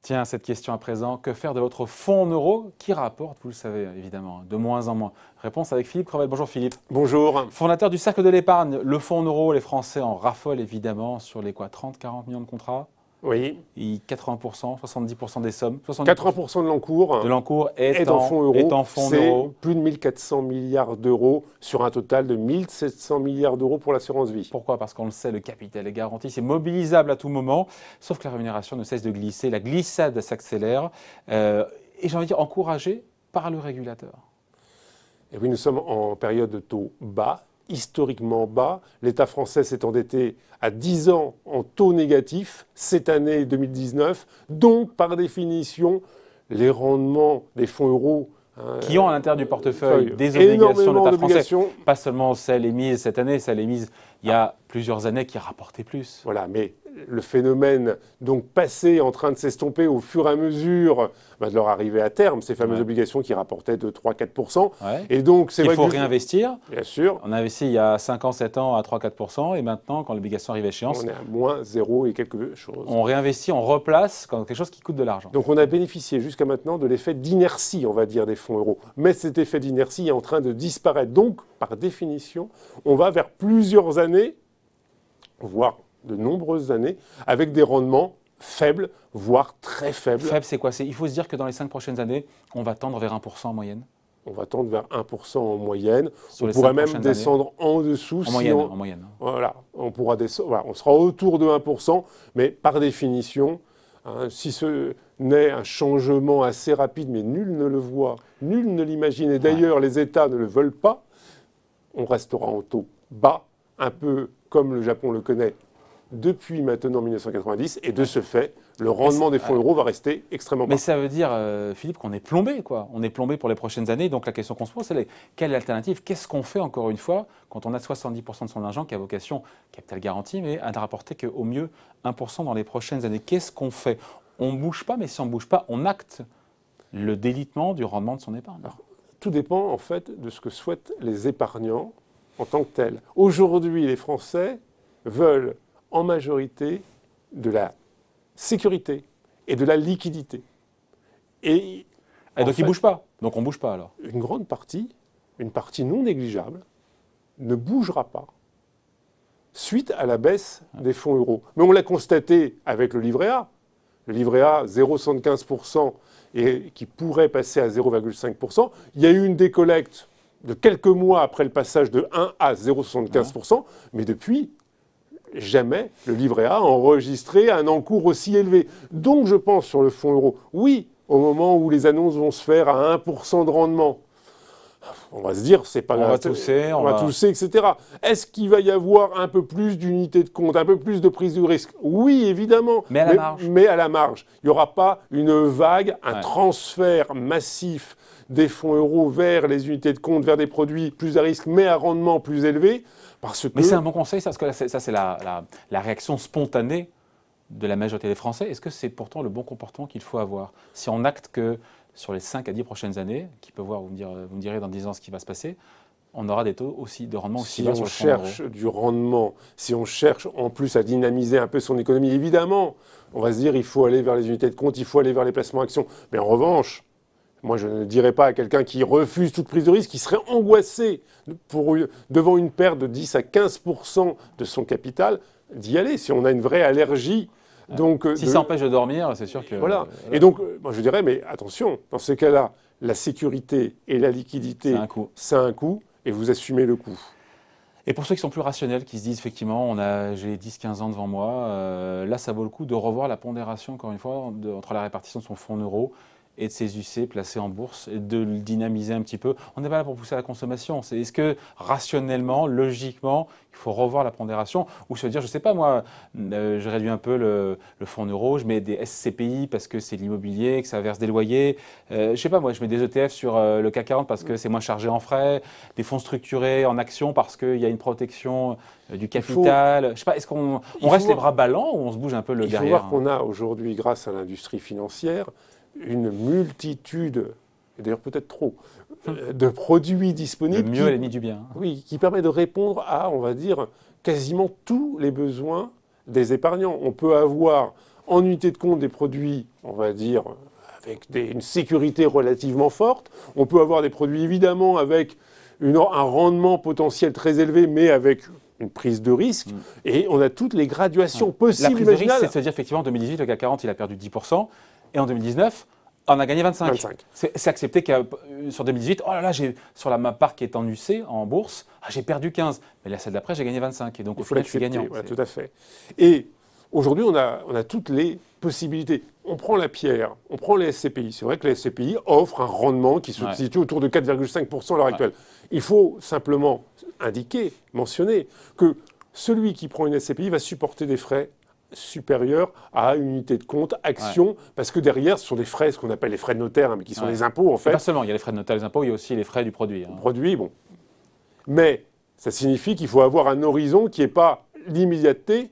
Tiens, cette question à présent, que faire de votre fonds en euros qui rapporte, vous le savez évidemment, de moins en moins? Réponse avec Philippe Crevel. Bonjour Philippe. Bonjour. Fondateur du Cercle de l'épargne, le fonds en euros, les Français en raffolent évidemment sur les 30-40 millions de contrats. Oui. Et 80%, 70% des sommes. 80% de l'encours est en fonds euros. C'est plus de 1400 milliards d'euros sur un total de 1700 milliards d'euros pour l'assurance vie. Pourquoi? Parce qu'on le sait, le capital est garanti, c'est mobilisable à tout moment, sauf que la rémunération ne cesse de glisser, la glissade s'accélère, et j'ai envie de dire encouragée par le régulateur. Et oui, nous sommes en période de taux bas, historiquement bas. L'État français s'est endetté à 10 ans en taux négatif cette année 2019. Donc, par définition, les rendements des fonds euros qui ont à l'intérieur du portefeuille des obligations de l'État français, pas seulement celles émises cette année, celles émises il y a plusieurs années qui rapportaient plus. Voilà, mais le phénomène donc passé en train de s'estomper au fur et à mesure de leur arrivée à terme, ces fameuses obligations qui rapportaient de 3-4%. Et donc, c'est vrai qu'il faut réinvestir. Bien sûr. On a investi il y a 5 ans, 7 ans à 3-4%, et maintenant, quand l'obligation arrive à échéance, on est à moins 0 et quelque chose. On réinvestit, on replace quand quelque chose qui coûte de l'argent. Donc on a bénéficié jusqu'à maintenant de l'effet d'inertie, on va dire, des fonds euros. Mais cet effet d'inertie est en train de disparaître. Donc, par définition, on va vers plusieurs années, voire de nombreuses années, avec des rendements faibles, voire très faibles. Faible, c'est quoi? Il faut se dire que dans les 5 prochaines années, on va tendre vers 1% en moyenne. On va tendre vers 1% en moyenne. On pourrait même descendre en dessous. En moyenne. Voilà, on pourra descendre. Voilà, on sera autour de 1%, mais par définition, si ce n'est un changement assez rapide, mais nul ne le voit, nul ne l'imagine, et d'ailleurs les États ne le veulent pas, on restera en taux bas, un peu comme le Japon le connaît depuis maintenant 1990, et de ce fait, le rendement des fonds euros va rester extrêmement bas. Mais ça veut dire, Philippe, qu'on est plombé, quoi. On est plombé pour les prochaines années. Donc la question qu'on se pose, c'est quelle alternative? Qu'est-ce qu'on fait, encore une fois, quand on a 70% de son argent qui a vocation, capital garanti, mais à ne rapporter qu'au mieux 1% dans les prochaines années? Qu'est-ce qu'on fait? On ne bouge pas, mais si on ne bouge pas, on acte le délitement du rendement de son épargne. Alors, tout dépend, en fait, de ce que souhaitent les épargnants en tant que tels. Aujourd'hui, les Français veulent en majorité de la sécurité et de la liquidité. Et donc ils ne bougent pas. Donc on ne bouge pas alors. Une grande partie, une partie non négligeable, ne bougera pas suite à la baisse des fonds euros. Mais on l'a constaté avec le livret A. Le livret A, 0,75% et qui pourrait passer à 0,5%. Il y a eu une décollecte de quelques mois après le passage de 1 à 0,75%, mais depuis, jamais le livret A a enregistré un encours aussi élevé. Donc je pense sur le fonds euro, oui, au moment où les annonces vont se faire à 1% de rendement, on va se dire, c'est pas grave. On va tousser, etc. Est-ce qu'il va y avoir un peu plus d'unités de compte, un peu plus de prise de risque? Oui, évidemment. Mais à la marge. Mais à la marge. Il n'y aura pas une vague, un transfert massif des fonds euros vers les unités de compte, vers des produits plus à risque, mais à rendement plus élevé. Mais c'est un bon conseil, ça, parce que ça c'est la réaction spontanée de la majorité des Français. Est-ce que c'est pourtant le bon comportement qu'il faut avoir? Si on acte que sur les 5 à 10 prochaines années, qui peut voir, vous me direz dans 10 ans ce qui va se passer, on aura des taux aussi de rendement aussi bas sur le fonds euro. Si on cherche du rendement, si on cherche en plus à dynamiser un peu son économie, évidemment, on va se dire il faut aller vers les unités de compte, il faut aller vers les placements actions. Mais en revanche, moi, je ne dirais pas à quelqu'un qui refuse toute prise de risque, qui serait angoissé devant une perte de 10 à 15% de son capital, d'y aller, si on a une vraie allergie. Donc, si ça empêche de dormir, c'est sûr que... Voilà. Et donc, moi, je dirais, mais attention, dans ces cas-là, la sécurité et la liquidité, ça a un coût, et vous assumez le coût. Et pour ceux qui sont plus rationnels, qui se disent effectivement, j'ai 10-15 ans devant moi, là, ça vaut le coup de revoir la pondération, encore une fois, entre la répartition de son fonds en euros et de ses UC placés en bourse et de le dynamiser un petit peu. On n'est pas là pour pousser à la consommation. Est-ce que rationnellement, logiquement, il faut revoir la pondération ou se dire, je ne sais pas moi, je réduis un peu le fonds en euros, je mets des SCPI parce que c'est l'immobilier, que ça verse des loyers. Je ne sais pas moi, je mets des ETF sur le CAC 40 parce que c'est moins chargé en frais, des fonds structurés en actions parce qu'il y a une protection du capital. Je sais pas, est-ce qu'on reste les bras ballants ou on se bouge un peu le derrière? Il faut voir qu'on a aujourd'hui, grâce à l'industrie financière, une multitude, et d'ailleurs peut-être trop, de produits disponibles. Le mieux est l'ennemi du bien. Oui, qui permet de répondre à, on va dire, quasiment tous les besoins des épargnants. On peut avoir en unité de compte des produits, on va dire, avec une sécurité relativement forte. On peut avoir des produits, évidemment, avec un rendement potentiel très élevé, mais avec une prise de risque. Et on a toutes les graduations possibles, La prise de risque, imaginables. c'est de se dire, effectivement, en 2018, le CAC 40, il a perdu 10%. Et en 2019, on a gagné 25. C'est accepté que sur 2018, oh là là, sur ma part qui est en UC, en bourse, j'ai perdu 15. Mais la celle d'après, j'ai gagné 25. Et donc, au final, je suis gagnant. Voilà, tout à fait. Et aujourd'hui, on a toutes les possibilités. On prend la pierre, on prend les SCPI. C'est vrai que les SCPI offrent un rendement qui se situe autour de 4,5% à l'heure actuelle. Il faut simplement indiquer, mentionner, que celui qui prend une SCPI va supporter des frais supérieurs à une unité de compte, action, parce que derrière, ce sont des frais, ce qu'on appelle les frais de notaire, mais qui sont des impôts, en fait. Pas seulement, il y a les frais de notaire, les impôts, il y a aussi les frais du produit. Produit, bon. Mais ça signifie qu'il faut avoir un horizon qui n'est pas l'immédiateté,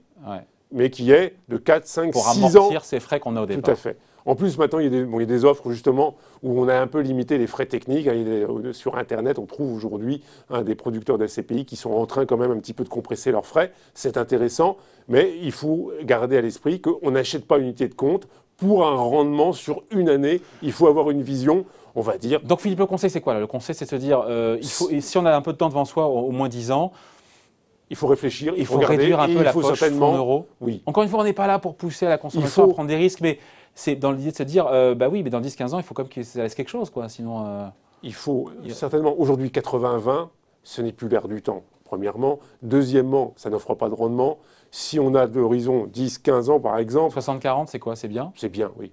mais qui est de 4, 5, 6 ans. Pour amortir ces frais qu'on a au départ. Tout à fait. En plus, maintenant, il y a des offres, justement, où on a un peu limité les frais techniques. Sur Internet, on trouve aujourd'hui des producteurs d'SCPI qui sont en train quand même un petit peu de compresser leurs frais. C'est intéressant, mais il faut garder à l'esprit qu'on n'achète pas une unité de compte pour un rendement sur une année. Il faut avoir une vision, on va dire. Donc, Philippe, le conseil, c'est quoi là? Le conseil, c'est de se dire, si on a un peu de temps devant soi, au moins 10 ans, il faut réfléchir, il faut réduire un peu la poche fonds euros. Oui. Encore une fois, on n'est pas là pour pousser à la consommation, à prendre des risques, mais c'est dans l'idée de se dire, bah oui, mais dans 10-15 ans, il faut quand même que ça laisse quelque chose, quoi. Sinon, il faut certainement, aujourd'hui, 80-20, ce n'est plus l'air du temps, premièrement. Deuxièmement, ça n'offre pas de rendement. Si on a de l'horizon 10-15 ans, par exemple... 60-40, c'est quoi? C'est bien? C'est bien, oui.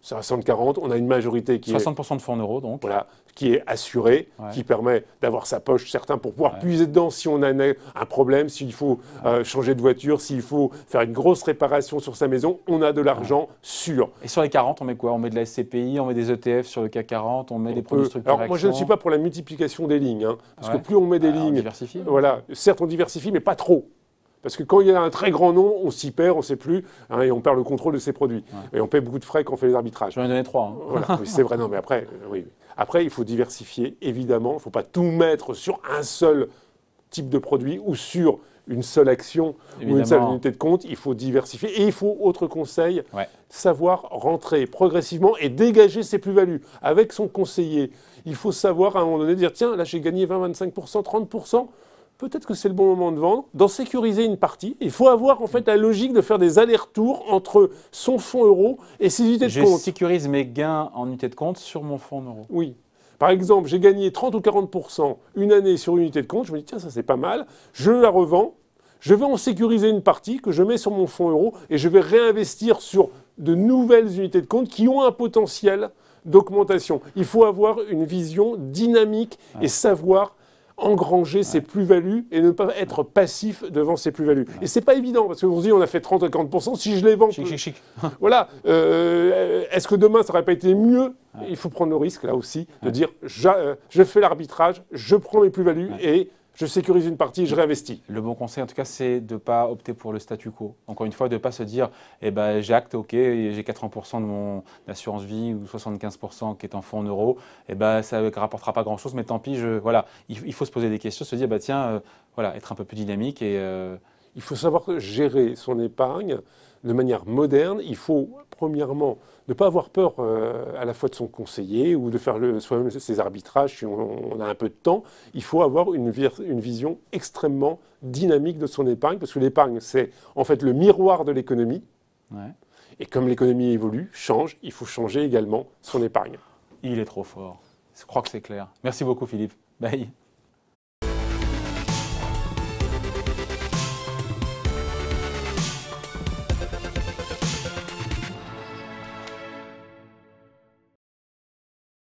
60-40, on a une majorité qui 60% de fonds en euros, donc. Voilà, qui est assurée, qui permet d'avoir sa poche, certains, pour pouvoir puiser dedans si on a un problème, s'il faut changer de voiture, s'il faut faire une grosse réparation sur sa maison, on a de l'argent sûr. Et sur les 40, on met quoi? On met de la SCPI, on met des ETF sur le CAC 40, on met des produits structurés. Alors moi, je ne suis pas pour la multiplication des lignes, parce que plus on met des lignes... On diversifie. Voilà, certes, on diversifie, mais pas trop. Parce que quand il y a un très grand nombre, on s'y perd, on ne sait plus, et on perd le contrôle de ses produits. Et on paie beaucoup de frais quand on fait les arbitrages. J'en ai donné 3. Voilà, oui, c'est vrai. Non, mais après, Après, il faut diversifier, évidemment. Il ne faut pas tout mettre sur un seul type de produit ou sur une seule action ou une seule unité de compte. Il faut diversifier. Et il faut, autre conseil, savoir rentrer progressivement et dégager ses plus-values. Avec son conseiller, il faut savoir à un moment donné dire, tiens, là j'ai gagné 20, 25%, 30%. Peut-être que c'est le bon moment de vendre, d'en sécuriser une partie. Il faut avoir en fait la logique de faire des allers-retours entre son fonds euro et ses unités de compte. Je sécurise mes gains en unités de compte sur mon fonds en euros. Oui. Par exemple, j'ai gagné 30 ou 40% une année sur une unité de compte. Je me dis, tiens, ça c'est pas mal. Je la revends. Je vais en sécuriser une partie que je mets sur mon fonds euro et je vais réinvestir sur de nouvelles unités de compte qui ont un potentiel d'augmentation. Il faut avoir une vision dynamique et savoir engranger ses plus-values et ne pas être passif devant ses plus-values. Et c'est pas évident, parce que vous vous dites, on a fait 30 à 40%, si je les vends... Chic. Voilà. Est-ce que demain, ça n'aurait pas été mieux? Il faut prendre le risque, là aussi, de dire, je fais l'arbitrage, je prends mes plus-values et je sécurise une partie, je réinvestis. Le bon conseil, en tout cas, c'est de ne pas opter pour le statu quo. Encore une fois, de ne pas se dire, eh ben, j'acte, ok, j'ai 80% de mon assurance vie ou 75% qui est en fonds en euros, eh ben, ça ne rapportera pas grand-chose, mais tant pis, voilà. Il faut se poser des questions, se dire, bah, tiens, voilà, être un peu plus dynamique. Il faut savoir gérer son épargne de manière moderne. Il faut, premièrement, ne pas avoir peur à la fois de son conseiller ou de faire soi-même ses arbitrages si on a un peu de temps. Il faut avoir une vision extrêmement dynamique de son épargne, parce que l'épargne, c'est en fait le miroir de l'économie. Et comme l'économie évolue, change, il faut changer également son épargne. Il est trop fort. Je crois que c'est clair. Merci beaucoup, Philippe. Bye.